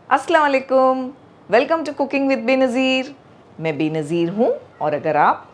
अस्सलाम वालेकुम, welcome to cooking with Benazir. मैं बेनज़ीर हूँ और अगर आप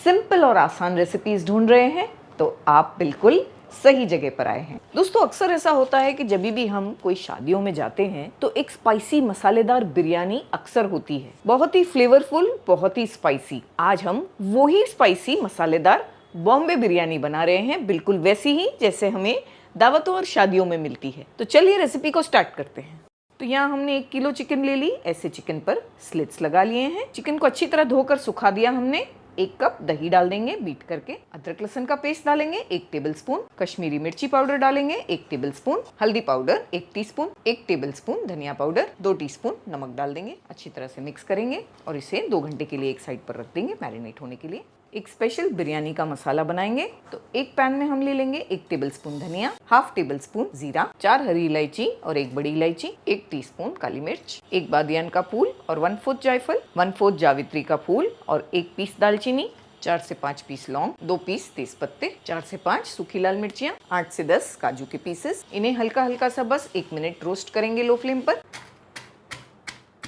सिंपल और आसान रेसिपीज़ ढूंढ रहे हैं तो आप बिल्कुल सही जगह पर आए हैं। दोस्तों, अक्सर ऐसा होता है कि जब भी हम कोई शादियों में जाते हैं तो एक स्पाइसी मसालेदार बिरयानी अक्सर होती है, बहुत ही फ्लेवरफुल, बहुत ही स्पाइसी। आज हम वही स्पाइसी मसालेदार बॉम्बे बिरयानी बना रहे हैं, बिल्कुल वैसी ही जैसे हमें दावतों और शादियों में मिलती है। तो चलिए रेसिपी को स्टार्ट करते हैं। तो यहाँ हमने 1 किलो चिकन ले ली। ऐसे चिकन पर स्लिट्स लगा लिए हैं। चिकन को अच्छी तरह धोकर सुखा दिया हमने। 1 कप दही डाल देंगे बीट करके। अदरक लहसुन का पेस्ट डालेंगे 1 टेबलस्पून। कश्मीरी मिर्ची पाउडर डालेंगे 1 टेबलस्पून। हल्दी पाउडर 1 टीस्पून। 1 टेबलस्पून धनिया पाउडर, 2 टीस्पून नमक डाल देंगे। अच्छी तरह से मिक्स करेंगे और इसे 2 घंटे के लिए एक साइड पर रख देंगे मैरिनेट होने के लिए। एक स्पेशल बिरयानी का मसाला बनाएंगे। तो एक पैन में हम ले लेंगे 1 टेबलस्पून धनिया, हाफ टेबलस्पून जीरा, 4 हरी इलायची और 1 बड़ी इलायची, 1 टीस्पून काली मिर्च, 1 बादियान का फूल और 1/4 जायफल, 1/4 जावित्री का फूल और 1 पीस दालचीनी, 4 से 5 पीस लौंग, 2 पीस तेज पत्ते, 4 से 5 सूखी लाल मिर्चियाँ, 8 से 10 काजू के पीसेस। इन्हें हल्का हल्का सा बस 1 मिनट रोस्ट करेंगे लो फ्लेम पर।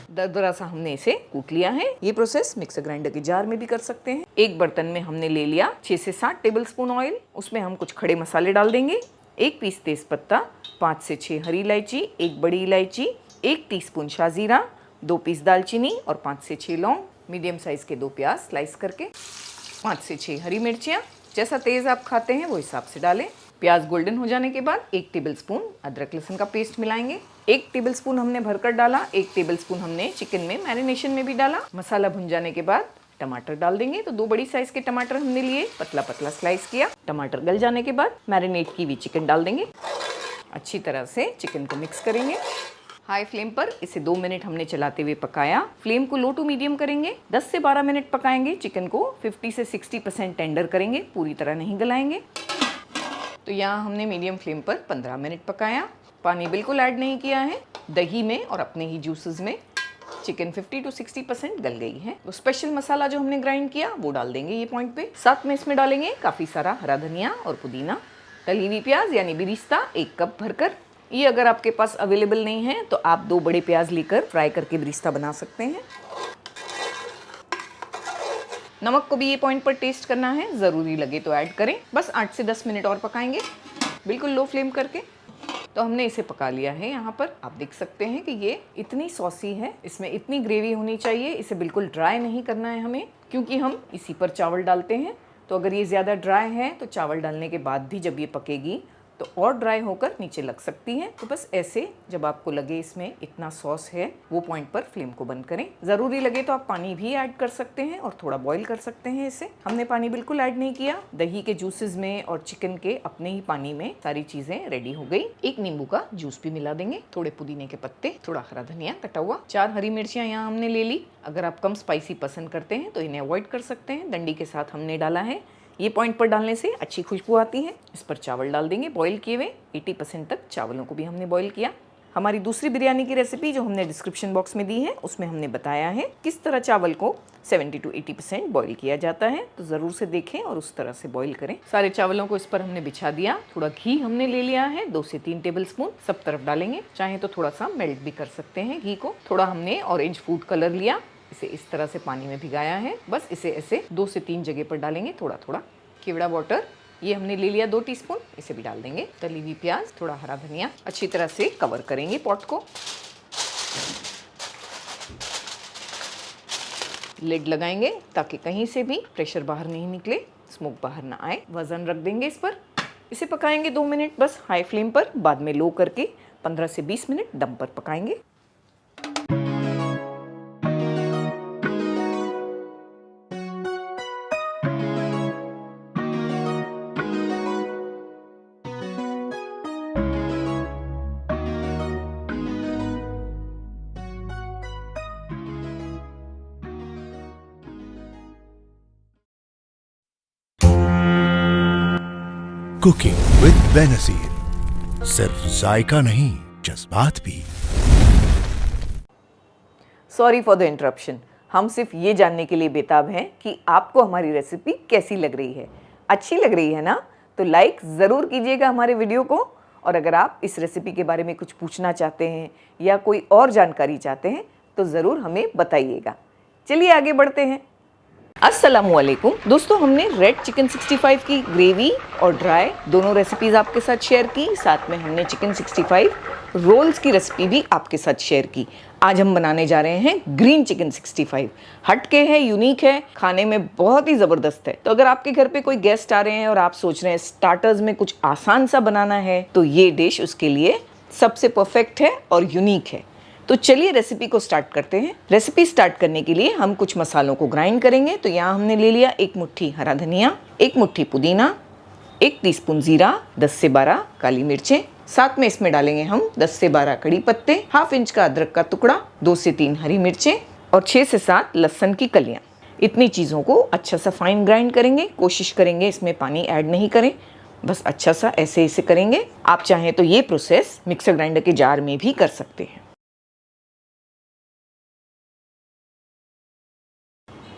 दरदरा सा हमने इसे कूट लिया है। ये प्रोसेस मिक्सर ग्राइंडर के जार में भी कर सकते हैं। एक बर्तन में हमने ले लिया 6 से 7 टेबलस्पून ऑयल। उसमें हम कुछ खड़े मसाले डाल देंगे। 1 पीस तेज पत्ता, 5 से 6 हरी इलायची, 1 बड़ी इलायची, 1 टीस्पून शाजीरा, 2 पीस दालचीनी और 5 से 6 लौंग, मीडियम साइज के 2 प्याज स्लाइस करके, 5 से 6 हरी मिर्चियाँ, जैसा तेज आप खाते हैं वो हिसाब से डालें। प्याज गोल्डन हो जाने के बाद 1 टेबलस्पून अदरक लहसुन का पेस्ट मिलाएंगे। 1 टेबलस्पून हमने भरकर डाला, 1 टेबलस्पून हमने चिकन में मैरिनेशन में भी डाला। मसाला भुन जाने के बाद टमाटर डाल देंगे। तो 2 बड़ी साइज के टमाटर हमने लिए, पतला पतला स्लाइस किया। टमाटर गल जाने के बाद मैरिनेट की हुई चिकन डाल देंगे। अच्छी तरह से चिकन को मिक्स करेंगे। हाई फ्लेम पर इसे 2 मिनट हमने चलाते हुए पकाया। फ्लेम को लो टू मीडियम करेंगे। 10 से 12 मिनट पकाएंगे। चिकन को 50 से 60% टेंडर करेंगे, पूरी तरह नहीं गलाएंगे। तो यहाँ हमने मीडियम फ्लेम पर 15 मिनट पकाया। पानी बिल्कुल ऐड नहीं किया है। दही में और अपने ही जूसेस में चिकन 50 to 60% गल गई है। तो स्पेशल मसाला जो हमने ग्राइंड किया वो डाल देंगे ये पॉइंट पे। साथ में इसमें डालेंगे काफ़ी सारा हरा धनिया और पुदीना। तली हुई प्याज यानी बिरिस्ता 1 कप भरकर। ये अगर आपके पास अवेलेबल नहीं है तो आप 2 बड़े प्याज लेकर फ्राई करके बिरिस्ता बना सकते हैं। नमक को भी ये पॉइंट पर टेस्ट करना है, ज़रूरी लगे तो ऐड करें। बस 8 से 10 मिनट और पकाएंगे, बिल्कुल लो फ्लेम करके। तो हमने इसे पका लिया है। यहाँ पर आप देख सकते हैं कि ये इतनी सॉसी है, इसमें इतनी ग्रेवी होनी चाहिए। इसे बिल्कुल ड्राई नहीं करना है हमें, क्योंकि हम इसी पर चावल डालते हैं। तो अगर ये ज़्यादा ड्राई है तो चावल डालने के बाद भी जब ये पकेगी तो और ड्राई होकर नीचे लग सकती हैं। तो बस ऐसे जब आपको लगे इसमें इतना सॉस है, वो पॉइंट पर फ्लेम को बंद करें। ज़रूरी लगे तो आप पानी भी ऐड कर सकते हैं और थोड़ा बॉईल कर सकते हैं इसे। हमने पानी बिल्कुल ऐड नहीं किया। दही के जूसेस में और चिकन के अपने ही पानी में सारी चीज़ें रेडी हो गई। 1 नींबू का जूस भी मिला देंगे, थोड़े पुदीने के पत्ते, थोड़ा हरा धनिया कटा हुआ, 4 हरी मिर्चियाँ यहाँ हमने ले ली। अगर आप कम स्पाइसी पसंद करते हैं तो इन्हें अवॉइड कर सकते हैं। डंडी के साथ हमने डाला है। ये पॉइंट पर डालने से अच्छी खुशबू आती है। इस पर चावल डाल देंगे बॉईल किए हुए। 80% तक चावलों को भी हमने बॉईल किया। हमारी दूसरी बिरयानी की रेसिपी जो हमने डिस्क्रिप्शन बॉक्स में दी है उसमें हमने बताया है किस तरह चावल को 70 to 80% बॉईल किया जाता है। तो ज़रूर से देखें और उस तरह से बॉईल करें। सारे चावलों को इस पर हमने बिछा दिया। थोड़ा घी हमने ले लिया है, 2 से 3 टेबलस्पून, सब तरफ डालेंगे। चाहे तो थोड़ा सा मेल्ट भी कर सकते हैं घी को। थोड़ा हमने ऑरेंज फूड कलर लिया, इसे इस तरह से पानी में भिगाया है। बस इसे ऐसे 2 से 3 जगह पर डालेंगे थोड़ा थोड़ा। केवड़ा वाटर ये हमने ले लिया 2 टीस्पून, इसे भी डाल देंगे। तली हुई प्याज, थोड़ा हरा धनिया, अच्छी तरह से कवर करेंगे पॉट को। लिड लगाएंगे ताकि कहीं से भी प्रेशर बाहर नहीं निकले, स्मोक बाहर ना आए। वजन रख देंगे इस पर। इसे पकाएंगे 2 मिनट बस हाई फ्लेम पर, बाद में लो करके 15 से 20 मिनट दम पर पकाएंगे। कुकिंग विद बेनज़ीर, सिर्फ जायका नहीं जज्बात भी। Sorry for the interruption. हम सिर्फ ये जानने के लिए बेताब हैं कि आपको हमारी रेसिपी कैसी लग रही है। अच्छी लग रही है ना? तो लाइक ज़रूर कीजिएगा हमारे वीडियो को, और अगर आप इस रेसिपी के बारे में कुछ पूछना चाहते हैं या कोई और जानकारी चाहते हैं तो ज़रूर हमें बताइएगा। चलिए आगे बढ़ते हैं। अस्सलामुअलैकुम दोस्तों, हमने रेड चिकन 65 की ग्रेवी और ड्राई दोनों रेसिपीज़ आपके साथ शेयर की। साथ में हमने चिकन 65 रोल्स की रेसिपी भी आपके साथ शेयर की। आज हम बनाने जा रहे हैं ग्रीन चिकन 65। हटके है, यूनिक है, खाने में बहुत ही ज़बरदस्त है। तो अगर आपके घर पे कोई गेस्ट आ रहे हैं और आप सोच रहे हैं स्टार्टर्स में कुछ आसान सा बनाना है तो ये डिश उसके लिए सबसे परफेक्ट है और यूनिक है। तो चलिए रेसिपी को स्टार्ट करते हैं। रेसिपी स्टार्ट करने के लिए हम कुछ मसालों को ग्राइंड करेंगे। तो यहाँ हमने ले लिया 1 मुट्ठी हरा धनिया, 1 मुट्ठी पुदीना, 1 टीस्पून जीरा, 10 से 12 काली मिर्चें। साथ में इसमें डालेंगे हम 10 से 12 कड़ी पत्ते, हाफ इंच का अदरक का टुकड़ा, 2 से 3 हरी मिर्चें और 6 से 7 लहसुन की कलियां। इतनी चीज़ों को अच्छा सा फाइन ग्राइंड करेंगे। कोशिश करेंगे इसमें पानी ऐड नहीं करें, बस अच्छा सा ऐसे इसे करेंगे। आप चाहें तो ये प्रोसेस मिक्सर ग्राइंडर के जार में भी कर सकते हैं।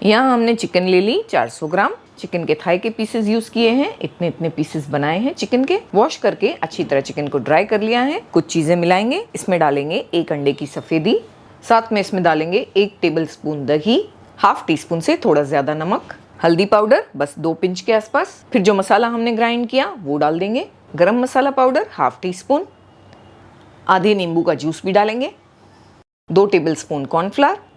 यहाँ हमने चिकन ले ली 400 ग्राम। चिकन के थाई के पीसेस यूज किए हैं। इतने इतने पीसेस बनाए हैं चिकन के। वॉश करके अच्छी तरह चिकन को ड्राई कर लिया है। कुछ चीजें मिलाएंगे। इसमें डालेंगे 1 अंडे की सफेदी, साथ में इसमें डालेंगे 1 टेबलस्पून दही, हाफ टी स्पून से थोड़ा ज्यादा नमक, हल्दी पाउडर बस 2 पिंच के आसपास। फिर जो मसाला हमने ग्राइंड किया वो डाल देंगे। गरम मसाला पाउडर हाफ टी स्पून, आधे नींबू का जूस भी डालेंगे, 2 टेबलस्पून कॉर्नफ्लावर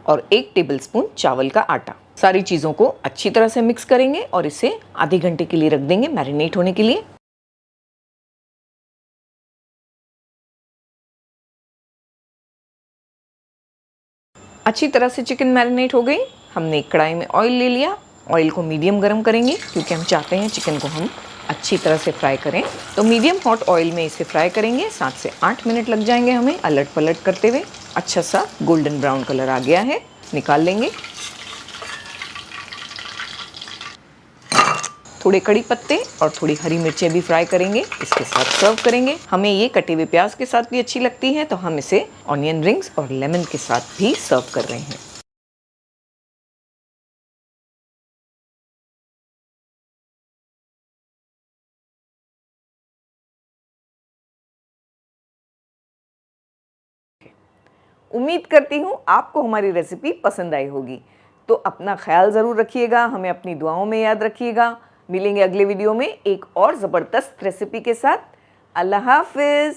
और 1 टेबलस्पून चावल का आटा। सारी चीज़ों को अच्छी तरह से मिक्स करेंगे और इसे आधे घंटे के लिए रख देंगे मैरिनेट होने के लिए। अच्छी तरह से चिकन मैरिनेट हो गई। हमने एक कढ़ाई में ऑयल ले लिया। ऑयल को मीडियम गरम करेंगे क्योंकि हम चाहते हैं चिकन को हम अच्छी तरह से फ्राई करें। तो मीडियम हॉट ऑयल में इसे फ्राई करेंगे। 7 से 8 मिनट लग जाएंगे हमें अलट पलट करते हुए। अच्छा सा गोल्डन ब्राउन कलर आ गया है, निकाल लेंगे। थोड़े कड़ी पत्ते और थोड़ी हरी मिर्चें भी फ्राई करेंगे, इसके साथ सर्व करेंगे। हमें ये कटे हुए प्याज के साथ भी अच्छी लगती है तो हम इसे ऑनियन रिंग्स और लेमन के साथ भी सर्व कर रहे हैं। उम्मीद करती हूँ आपको हमारी रेसिपी पसंद आई होगी। तो अपना ख्याल ज़रूर रखिएगा, हमें अपनी दुआओं में याद रखिएगा। मिलेंगे अगले वीडियो में एक और ज़बरदस्त रेसिपी के साथ। अल्लाह हाफिज़।